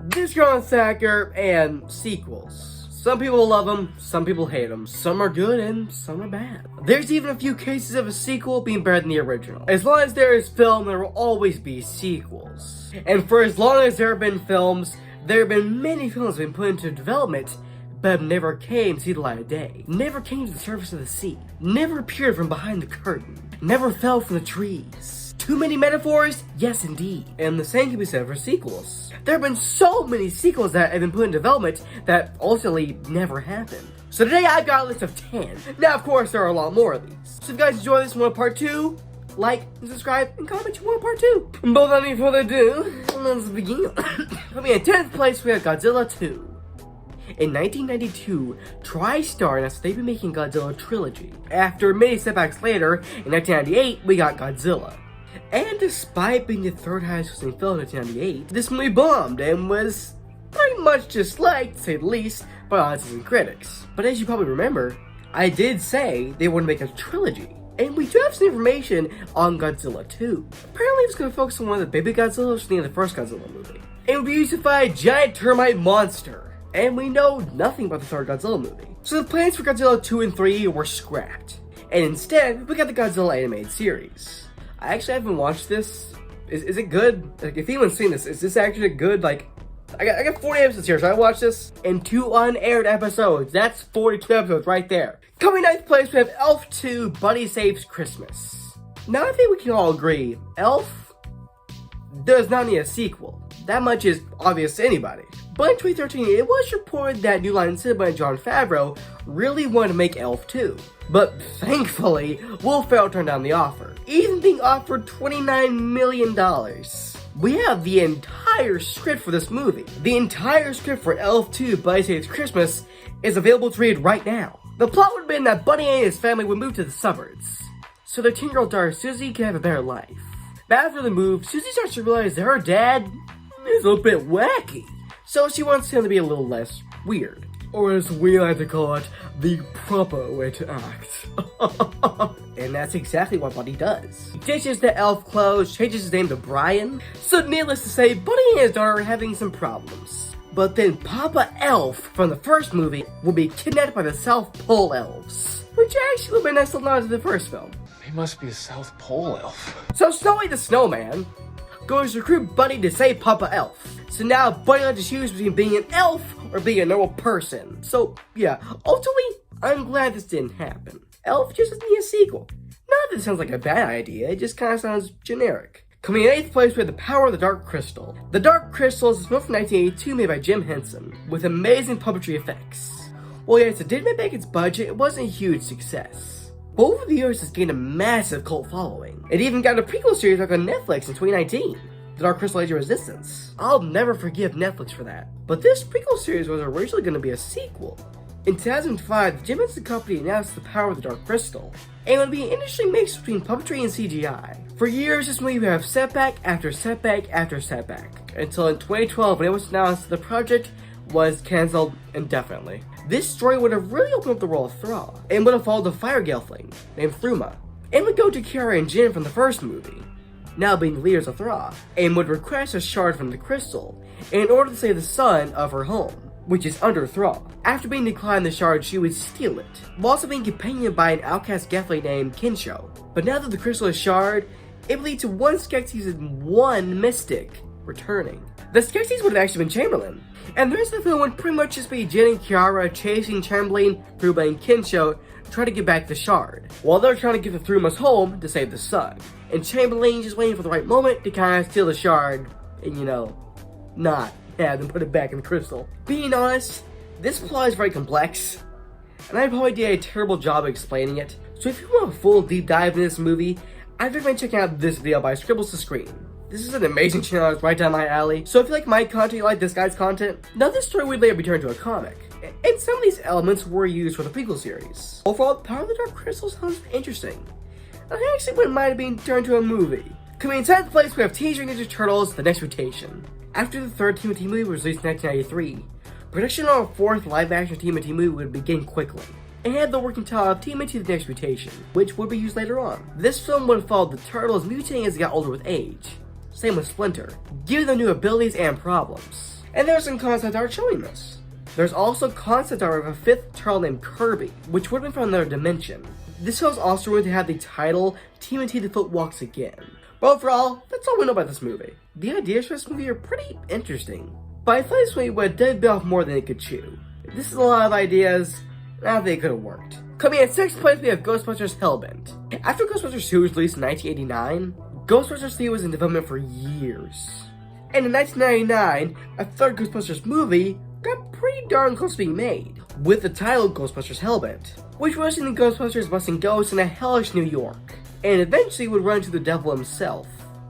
This Grown Sacker and sequels. Some people love them, some people hate them. Some are good and some are bad. There's even a few cases of a sequel being better than the original. As long as there is film, there will always be sequels. And for as long as there have been films, there have been many films being put into development but never came to see the light of day. Never came to the surface of the sea. Never appeared from behind the curtain. Never fell from the trees. Too many metaphors? Yes, indeed. And the same can be said for sequels. There have been so many sequels that have been put in development that ultimately never happened. So today I've got a list of 10. Now, of course, there are a lot more of these. So if you guys enjoy this one, part 2, like and subscribe and comment you want part 2. But without any further ado, let's begin. Coming in 10th place, we have Godzilla 2. In 1992, TriStar announced they'd be making Godzilla trilogy. After many setbacks later, in 1998, we got Godzilla. And despite being the third highest grossing film in 1998, this movie bombed and was pretty much disliked, to say the least, by audiences and critics. But as you probably remember, I did say they want to make a trilogy. And we do have some information on Godzilla 2. Apparently it's going to focus on one of the baby Godzillas from the end of the first Godzilla movie. It will be used to fight a giant termite monster. And we know nothing about the third Godzilla movie. So the plans for Godzilla 2 and 3 were scrapped. And instead, we got the Godzilla animated series. I actually haven't watched this. Is it good? Like, if anyone's seen this, is this actually good? Like, I got 40 episodes here, so I watched this in 2 unaired episodes. That's 42 episodes right there. Coming 9th place, we have Elf 2, Buddy Saves Christmas. Now I think we can all agree, Elf does not need a sequel. That much is obvious to anybody. But in 2013, it was reported that New Line Cinema and Jon Favreau really wanted to make Elf 2. But thankfully, Will Ferrell turned down the offer, even being offered $29 million. We have the entire script for this movie. The entire script for Elf 2, Buddy Saves Christmas is available to read right now. The plot would have been that Buddy and his family would move to the suburbs, so their 10-year-old daughter Susie can have a better life. But after the move, Susie starts to realize that her dad is a bit wacky. So she wants him to be a little less weird. Or as we like to call it, the proper way to act. And that's exactly what Buddy does. He ditches the elf clothes, changes his name to Brian. So needless to say, Buddy and his daughter are having some problems. But then Papa Elf from the first movie will be kidnapped by the South Pole Elves. Which actually would have been a nice little nod to the first film. He must be a South Pole elf. So Snowy the Snowman goes to recruit Buddy to save Papa Elf. So now Buddy has to choose between being an elf or being a normal person. So yeah, ultimately, I'm glad this didn't happen. Elf just doesn't need a sequel. Not that it sounds like a bad idea, it just kind of sounds generic. Coming in 8th place, we have The Power of the Dark Crystal. The Dark Crystal is a film from 1982 made by Jim Henson, with amazing puppetry effects. Well yes, it did make back its budget, it wasn't a huge success. But over the years, it's gained a massive cult following. It even got a prequel series back on Netflix in 2019. The Dark Crystal Age of Resistance. I'll never forgive Netflix for that. But this prequel series was originally going to be a sequel. In 2005, the Jim Henson Company announced The Power of the Dark Crystal, and it would be an interesting mix between puppetry and CGI. For years, this movie would have setback after setback after setback, until in 2012 when it was announced that the project was cancelled indefinitely. This story would have really opened up the world of Thra, and would have followed the fire gelfling named Thruma, and would go to Kiara and Jin from the first movie, now being the leaders of Thra, and would request a shard from the crystal in order to save the sun of her home, which is under Thra. After being declined the shard, she would steal it, while also being companioned by an outcast gelfling named Kinsho. But now that the crystal is shard, it would lead to one Skeksis and one Mystic returning. The Skeksis would have actually been Chamberlain, and the rest of the film would pretty much just be Jin and Kiara chasing Chamberlain, Thruma, and Kinsho trying to get back the shard, while they're trying to get the Thrumas home to save the sun. And Chamberlain just waiting for the right moment to kind of steal the shard and, not have them put it back in the crystal. Being honest, this plot is very complex, and I probably did a terrible job of explaining it. So if you want a full deep dive into this movie, I'd recommend checking out this video by Scribbles to Screen. This is an amazing channel, it's right down my alley. So if you like my content, you like this guy's content, now this story would later be turned into a comic. And some of these elements were used for the prequel series. Overall, Power of the Dark Crystal sounds interesting. I actually wouldn't mind it being turned into a movie. Coming in 7th place, we have Teenage Mutant Ninja Turtles: The Next Mutation. After the third TMNT movie was released in 1993, production on a fourth live-action TMNT movie would begin quickly, and had the working title of TMNT: The Next Mutation, which would be used later on. This film would have followed the Turtles mutating as they got older with age. Same with Splinter, giving them new abilities and problems. And there's some concept art showing this. There's also concept art of a fifth turtle named Kirby, which would have been from another dimension. This show is also going to have the title TMNT The Foot Walks Again. But overall, that's all we know about this movie. The ideas for this movie are pretty interesting, but I thought this movie would have bit off more than it could chew. This is a lot of ideas, and I don't think it could have worked. Coming in 6th place, we have Ghostbusters Hellbent. After Ghostbusters 2 was released in 1989, Ghostbusters 3 was in development for years. And in 1999, a third Ghostbusters movie got pretty darn close to being made, with the title Ghostbusters Hellbent, which was in the Ghostbusters busting ghosts in a hellish New York, and eventually would run into the devil himself,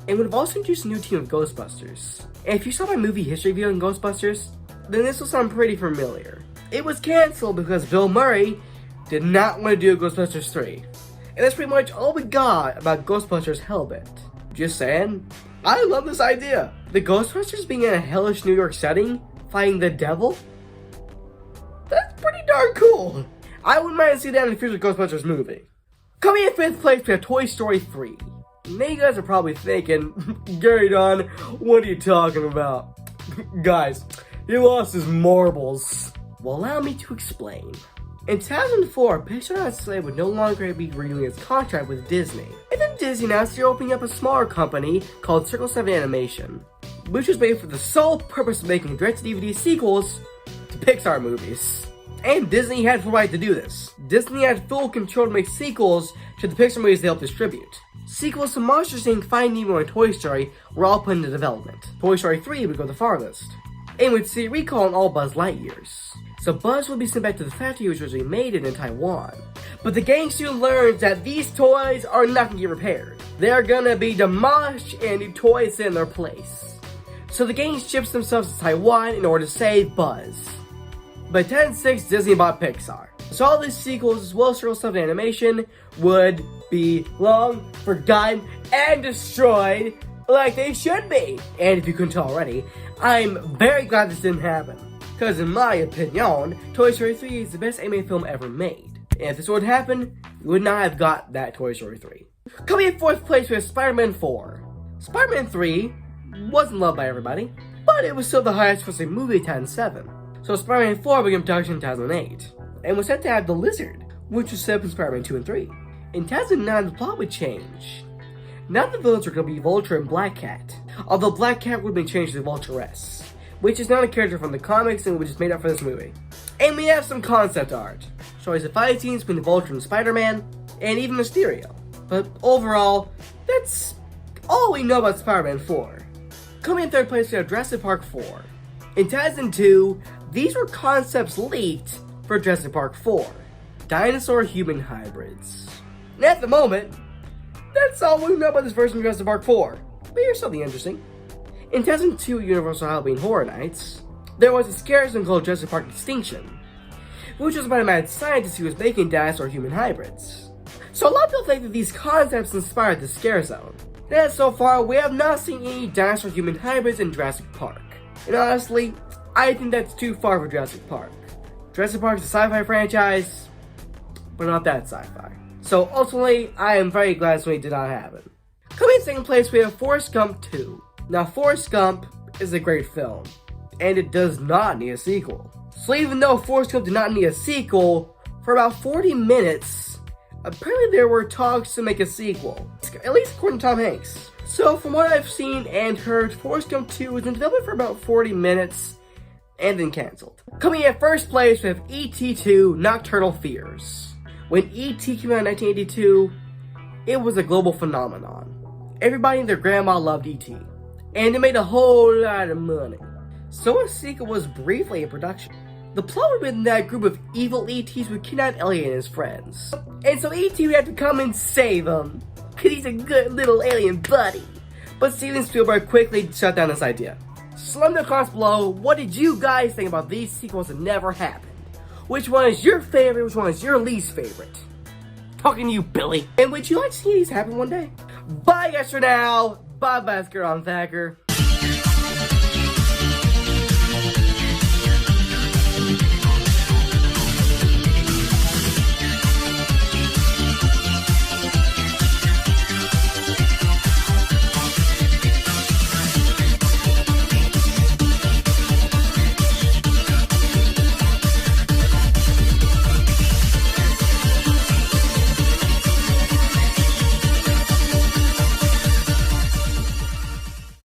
and would have also introduced a new team of Ghostbusters. And if you saw my movie history video on Ghostbusters, then this will sound pretty familiar. It was cancelled because Bill Murray did not want to do Ghostbusters 3. And that's pretty much all we got about Ghostbusters Hellbent. Just saying, I love this idea. The Ghostbusters being in a hellish New York setting, fighting the devil? That's pretty darn cool. I wouldn't mind seeing that in a future Ghostbusters movie. Coming in 5th place, we have Toy Story 3. Now you guys are probably thinking, Gary Don, what are you talking about? Guys, he lost his marbles. Well, allow me to explain. In 2004, Pixar announced they would no longer be renewing its contract with Disney. And then Disney announced they're opening up a smaller company called Circle 7 Animation, which was made for the sole purpose of making direct-to-DVD sequels to Pixar movies. And Disney had full right to do this. Disney had full control to make sequels to the Pixar movies they helped distribute. Sequels to Monsters Inc., Finding Nemo, and Toy Story were all put into development. Toy Story 3 would go the farthest, and would see recall on all Buzz Lightyears. So Buzz would be sent back to the factory which was made in Taiwan. But the gang soon learns that these toys are not going to get repaired. They're going to be demolished and new toys in their place. So the gang ships themselves to Taiwan in order to save Buzz. By 2006, Disney bought Pixar. So all these sequels, as well as Circle 7 Animation, would be long forgotten and destroyed like they should be. And if you couldn't tell already, I'm very glad this didn't happen. Because in my opinion, Toy Story 3 is the best animated film ever made. And if this would happen, we would not have got that Toy Story 3. Coming in 4th place, we have Spider-Man 4. Spider-Man 3 wasn't loved by everybody, but it was still the highest grossing movie in 2007. So Spider-Man 4 began production in 2008, and was set to have the Lizard, which was set up in Spider-Man 2 and 3. In 2009, the plot would change. Now the villains are going to be Vulture and Black Cat, although Black Cat would have been changed to Vulturess, which is not a character from the comics and was just made up for this movie. And we have some concept art, showing the fight scenes between the Vulture and Spider-Man, and even Mysterio. But overall, that's all we know about Spider-Man 4. Coming in 3rd place, we have Jurassic Park 4. In 2002, these were concepts leaked for Jurassic Park 4, dinosaur-human hybrids. And at the moment, that's all we know about this version of Jurassic Park 4. But here's something interesting. In 2002 Universal Halloween Horror Nights, there was a scare zone called Jurassic Park Extinction, which was about a mad scientist who was making dinosaur-human hybrids. So a lot of people think that these concepts inspired the scare zone. And so far, we have not seen any dinosaur-human hybrids in Jurassic Park. And honestly, I think that's too far for Jurassic Park. Jurassic Park is a sci-fi franchise, but not that sci-fi. So ultimately, I am very glad this movie did not happen. Coming in 2nd place, we have Forrest Gump 2. Now, Forrest Gump is a great film, and it does not need a sequel. So even though Forrest Gump did not need a sequel, for about 40 minutes, apparently there were talks to make a sequel, at least according to Tom Hanks. So from what I've seen and heard, Forrest Gump 2 was in development for about 40 minutes, and then cancelled. Coming in 1st place, we have E.T. 2 Nocturnal Fears. When E.T. came out in 1982, it was a global phenomenon. Everybody and their grandma loved E.T. And it made a whole lot of money. So a sequel was briefly in production. The plot would have been that a group of evil ETs would kidnap Elliot and his friends. And so E.T. would have to come and save him, because he's a good little alien buddy. But Steven Spielberg quickly shut down this idea. So let me know in the comments below, what did you guys think about these sequels that never happened? Which one is your favorite, which one is your least favorite? Talking to you, Billy. And would you like to see these happen one day? Bye guys for now. Bye, Basker on Thacker.